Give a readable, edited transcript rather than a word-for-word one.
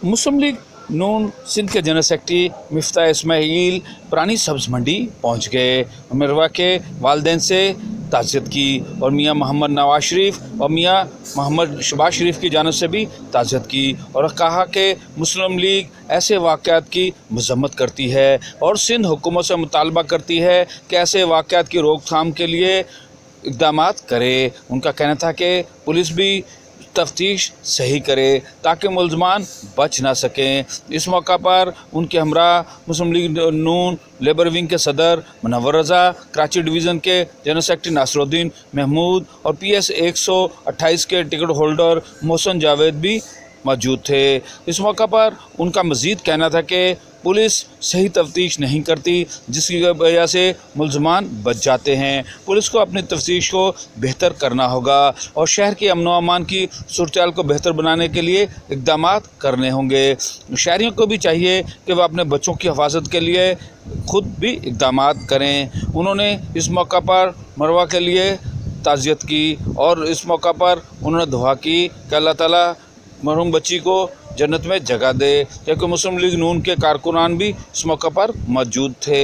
मुस्लिम league नून सिंध के general secretary Miftah Ismail पुरानी सब्ज़ मंडी पहुंच गए। मरवा के वालदैन से ताज़ियत की और मियाँ मोहम्मद नवाज शरीफ और मियाँ मोहम्मद शहबाज शरीफ की जानब से भी ताज़ियत की और कहा कि मुस्लिम लीग ऐसे वाक़यात की मज़म्मत करती है और सिंध हुकूमत से मुतालबा करती है कि ऐसे वाक़यात की रोकथाम के लिए इक़दामात करे। उनका कहना था कि पुलिस भी तफ्तीश सही करे ताकि मुलजमान बच ना सकें। इस मौका पर उनके हमरा मुस्लिम लीग नून लेबर विंग के सदर मुनव्वर रज़ा, कराची डिवीज़न के जनरल सेक्रेटरी नासिरुद्दीन महमूद और PS 128 के टिकट होल्डर मोहसन जावेद भी मौजूद थे। इस मौका पर उनका मज़ीद कहना था कि पुलिस सही तफ्तीश नहीं करती जिसकी वजह से मुलजमान बच जाते हैं। पुलिस को अपनी तफ्तीश को बेहतर करना होगा और शहर के अमन व अमान की सूरत को बेहतर बनाने के लिए इक़दामात करने होंगे। शहरियों को भी चाहिए कि वह अपने बच्चों की हिफाजत के लिए खुद भी इक़दामात करें। उन्होंने इस मौका पर मरवा के लिए ताज़ियत की और इस मौका पर उन्होंने दुआ की कि अल्लाह ताला मरहूम बच्ची को जन्नत में जगह दे, क्योंकि मुस्लिम लीग नून के कारकुनान भी इस मौका पर मौजूद थे।